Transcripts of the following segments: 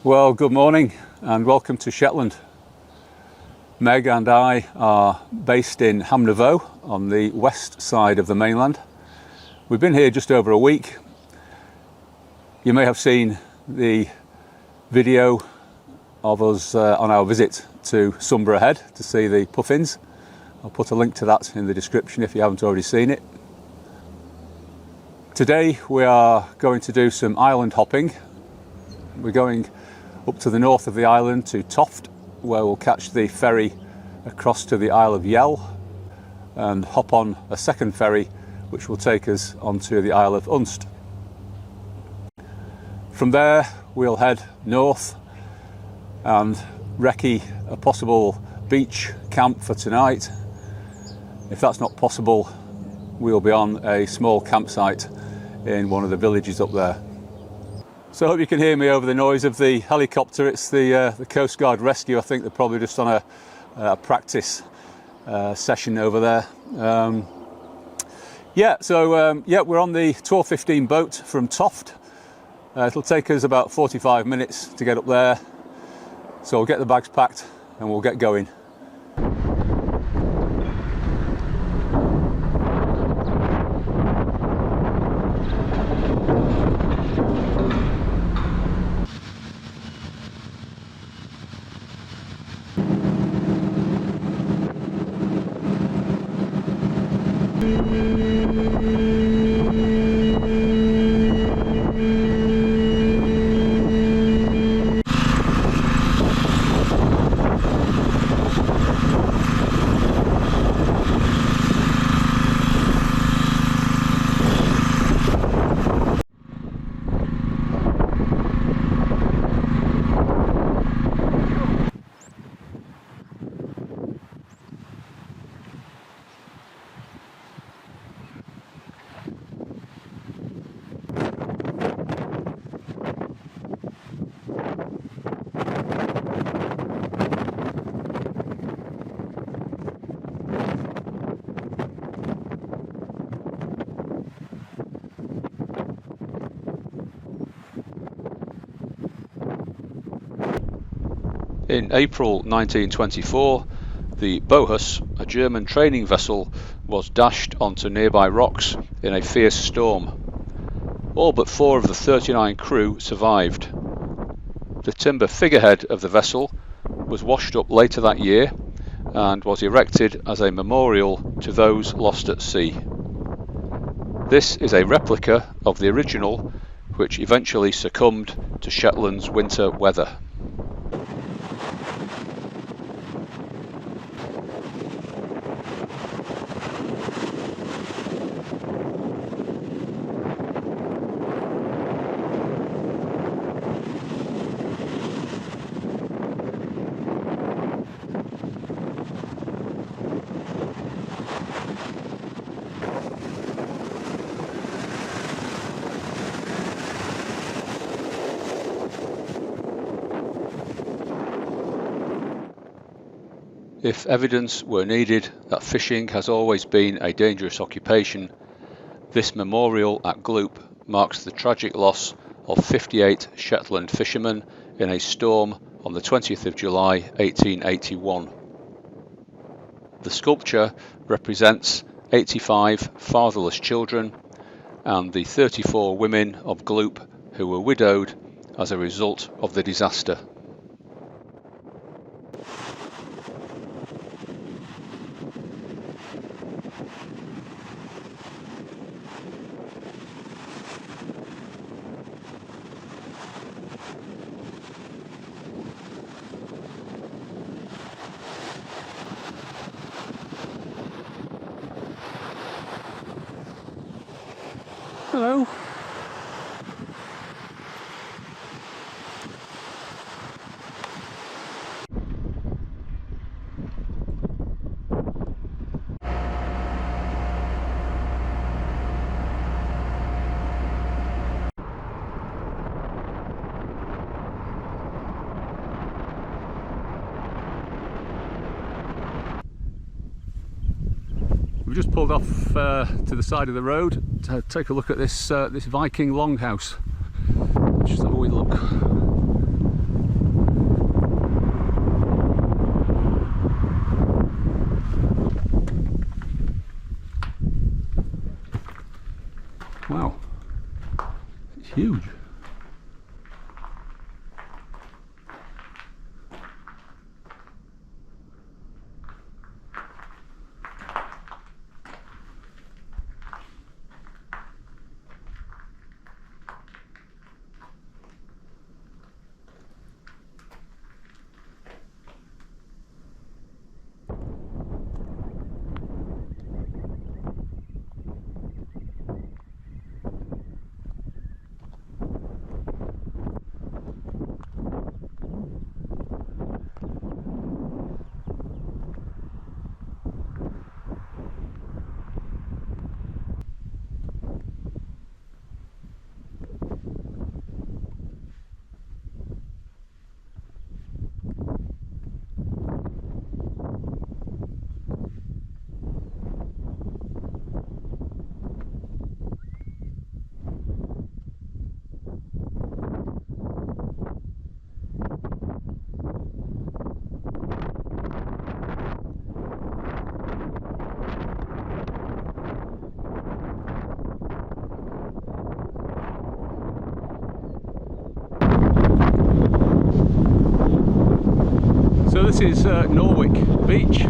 Well, good morning and welcome to Shetland. Meg and I are based in Hamnavoe on the west side of the mainland. We've been here just over a week. You may have seen the video of us on our visit to Sunborough Head to see the puffins. I'll put a link to that in the description if you haven't already seen it. Today we are going to do some island hopping. We're going up to the north of the island to Toft, where we'll catch the ferry across to the Isle of Yell and hop on a second ferry which will take us onto the Isle of Unst. From there we'll head north and recce a possible beach camp for tonight. If that's not possible, we'll be on a small campsite in one of the villages up there. So I hope you can hear me over the noise of the helicopter. It's the Coast Guard rescue. I think they're probably just on a practice session over there. We're on the 12:15 boat from Toft. It'll take us about 45 minutes to get up there. So we'll get the bags packed and we'll get going. In April 1924, the Bohus, a German training vessel, was dashed onto nearby rocks in a fierce storm. All but 4 of the 39 crew survived. The timber figurehead of the vessel was washed up later that year and was erected as a memorial to those lost at sea. This is a replica of the original, which eventually succumbed to Shetland's winter weather. If evidence were needed that fishing has always been a dangerous occupation, this memorial at Gloup marks the tragic loss of 58 Shetland fishermen in a storm on the 20th of July 1881. The sculpture represents 85 fatherless children and the 34 women of Gloup who were widowed as a result of the disaster. Hello. We've just pulled off to the side of the road to take a look at this this Viking longhouse. Just have a wee look. huge. So this is Norwick Beach,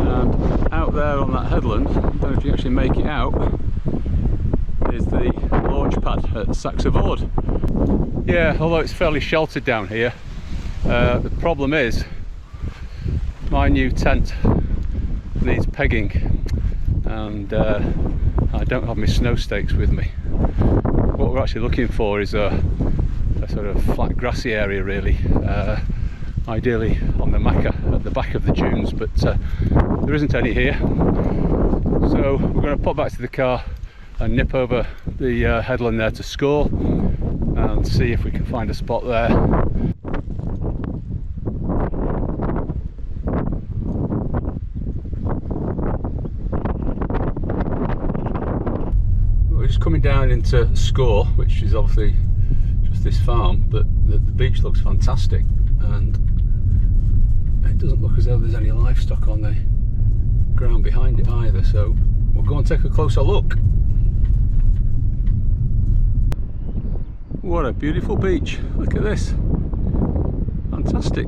and out there on that headland, I don't know if you actually make it out, is the launch pad at SaxaVord. Yeah, although it's fairly sheltered down here, the problem is my new tent needs pegging, and I don't have my snow stakes with me. What we're actually looking for is a sort of flat grassy area, really, ideally on the Macca at the back of the dunes, but there isn't any here, so we're going to pop back to the car and nip over the headland there to Skaw and see if we can find a spot there. We're just coming down into Skaw, which is obviously this farm, but the beach looks fantastic, and it doesn't look as though there's any livestock on the ground behind it either, so we'll go and take a closer look. What a beautiful beach, look at this, fantastic.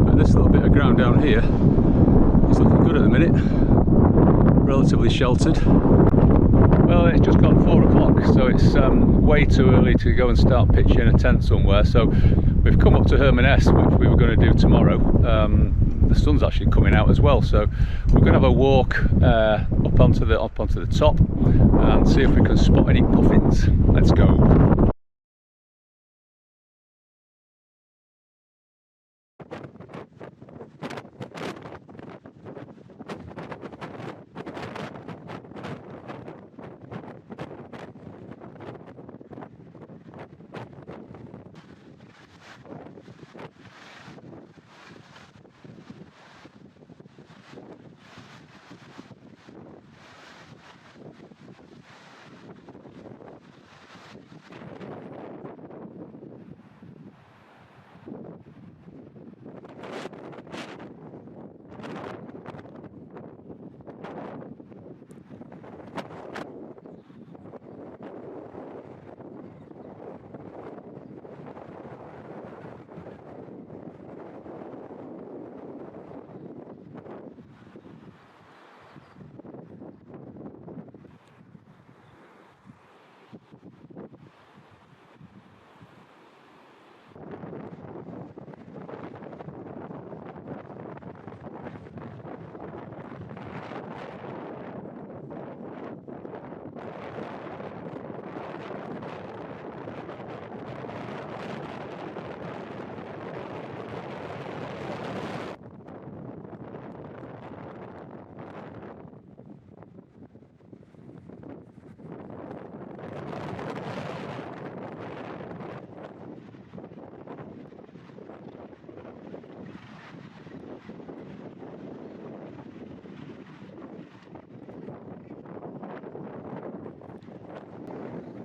And this little bit of ground down here is looking good at the minute. Relatively sheltered. Well, it's just gone 4 o'clock, so it's way too early to go and start pitching a tent somewhere. So we've come up to Hermaness, which we were going to do tomorrow. The sun's actually coming out as well, so we're going to have a walk up onto the top and see if we can spot any puffins. Let's go.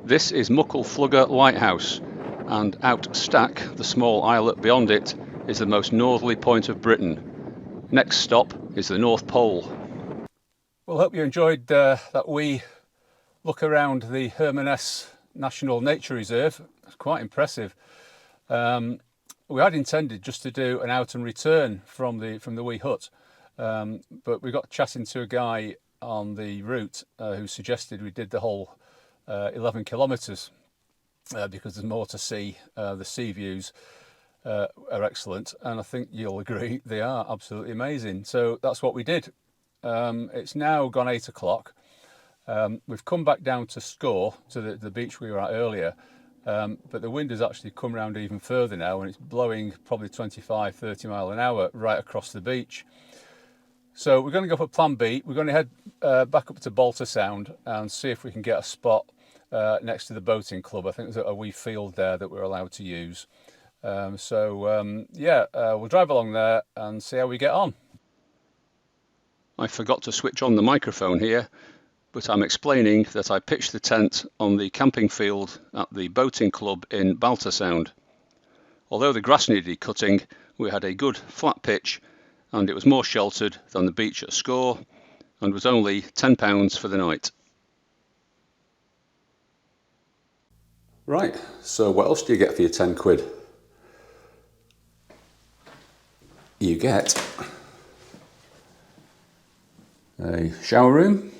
This is Muckle Flugga lighthouse, and out Stack, the small islet beyond it, is the most northerly point of Britain. Next stop is the North Pole. Well, hope you enjoyed that wee look around the Hermaness National Nature Reserve. It's quite impressive. We had intended just to do an out and return from the wee hut, but we got chatting to a guy on the route who suggested we did the whole 11 kilometres because there's more to see. The sea views are excellent, and I think you'll agree they are absolutely amazing. So that's what we did. It's now gone 8 o'clock. We've come back down to Skaw, to the beach we were at earlier, but the wind has actually come round even further now, and it's blowing probably 25-30 mile an hour right across the beach. So we're going to go for plan B. We're going to head back up to Baltasound and see if we can get a spot next to the boating club. I think there's a wee field there that we're allowed to use. We'll drive along there and see how we get on. I forgot to switch on the microphone here, but I'm explaining that I pitched the tent on the camping field at the boating club in Baltasound. Although the grass needed cutting, we had a good flat pitch, and it was more sheltered than the beach at Skaw, and was only £10 for the night. Right, so what else do you get for your 10 quid? You get a shower room,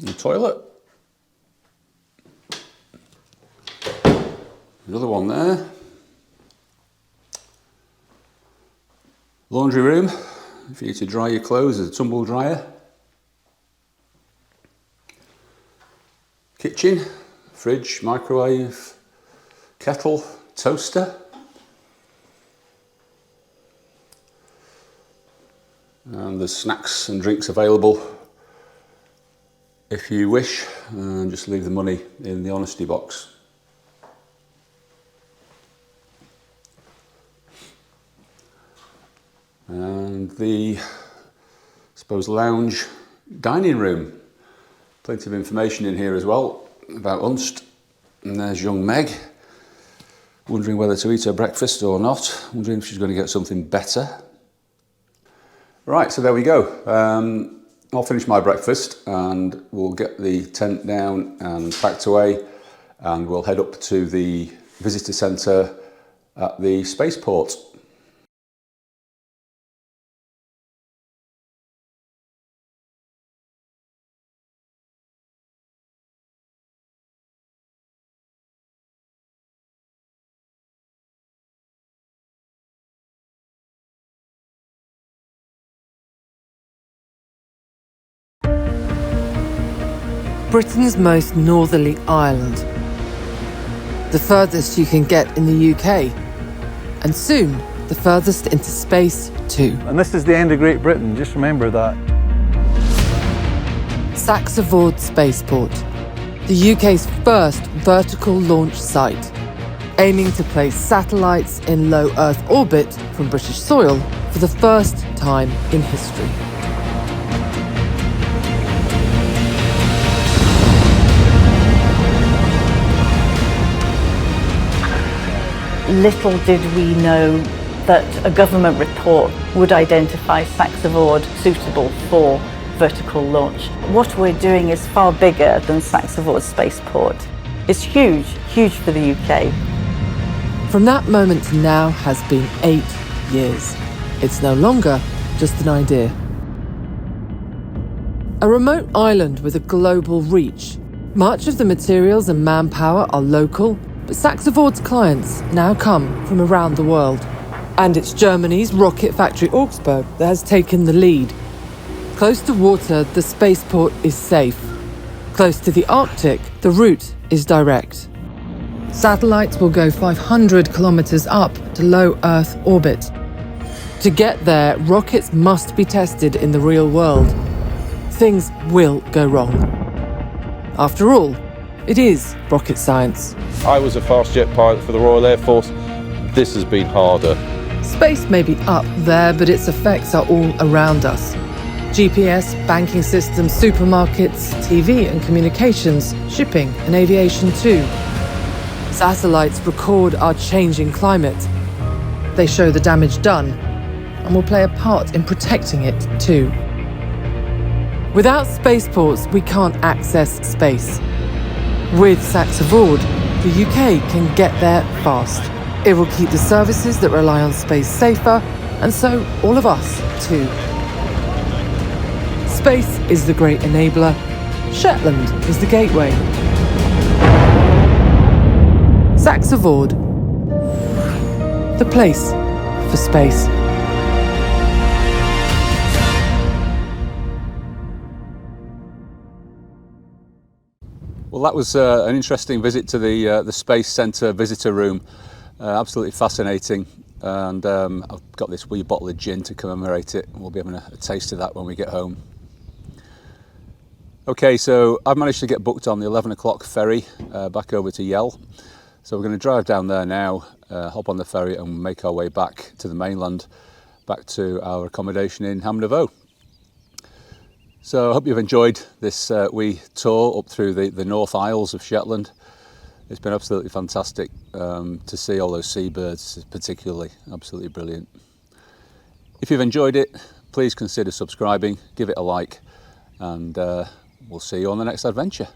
a toilet, another one there, laundry room for you to dry your clothes, a tumble dryer, kitchen, fridge, microwave, kettle, toaster, and there's snacks and drinks available if you wish, and just leave the money in the honesty box. And the, I suppose, lounge dining room. Plenty of information in here as well about Unst. And there's young Meg, wondering whether to eat her breakfast or not, wondering if she's going to get something better. Right, so there we go. I'll finish my breakfast and we'll get the tent down and packed away, and we'll head up to the visitor centre at the spaceport. Britain's most northerly island, the furthest you can get in the UK, and soon the furthest into space too. And this is the end of Great Britain, just remember that. SaxaVord Spaceport, the UK's first vertical launch site, aiming to place satellites in low Earth orbit from British soil for the first time in history. Little did we know that a government report would identify SaxaVord suitable for vertical launch. What we're doing is far bigger than SaxaVord Spaceport. It's huge, huge for the UK. From that moment to now has been 8 years. It's no longer just an idea. A remote island with a global reach. Much of the materials and manpower are local, but SaxaVord's clients now come from around the world. And it's Germany's rocket factory Augsburg that has taken the lead. Close to water, the spaceport is safe. Close to the Arctic, the route is direct. Satellites will go 500 kilometers up to low Earth orbit. To get there, rockets must be tested in the real world. Things will go wrong. After all, it is rocket science. I was a fast jet pilot for the Royal Air Force. This has been harder. Space may be up there, but its effects are all around us. GPS, banking systems, supermarkets, TV and communications, shipping and aviation too. Satellites record our changing climate. They show the damage done and will play a part in protecting it too. Without spaceports, we can't access space. With SaxaVord, the UK can get there fast. It will keep the services that rely on space safer, and so all of us too. Space is the great enabler. Shetland is the gateway. SaxaVord, the place for space. Well, that was an interesting visit to the Space Centre visitor room. Absolutely fascinating, and I've got this wee bottle of gin to commemorate it. We'll be having a taste of that when we get home. Okay, so I've managed to get booked on the 11 o'clock ferry back over to Yell. So we're going to drive down there now, hop on the ferry and make our way back to the mainland, back to our accommodation in Hermaness. So I hope you've enjoyed this wee tour up through the North Isles of Shetland. It's been absolutely fantastic to see all those seabirds, particularly. Absolutely brilliant. If you've enjoyed it, please consider subscribing, give it a like, and we'll see you on the next adventure.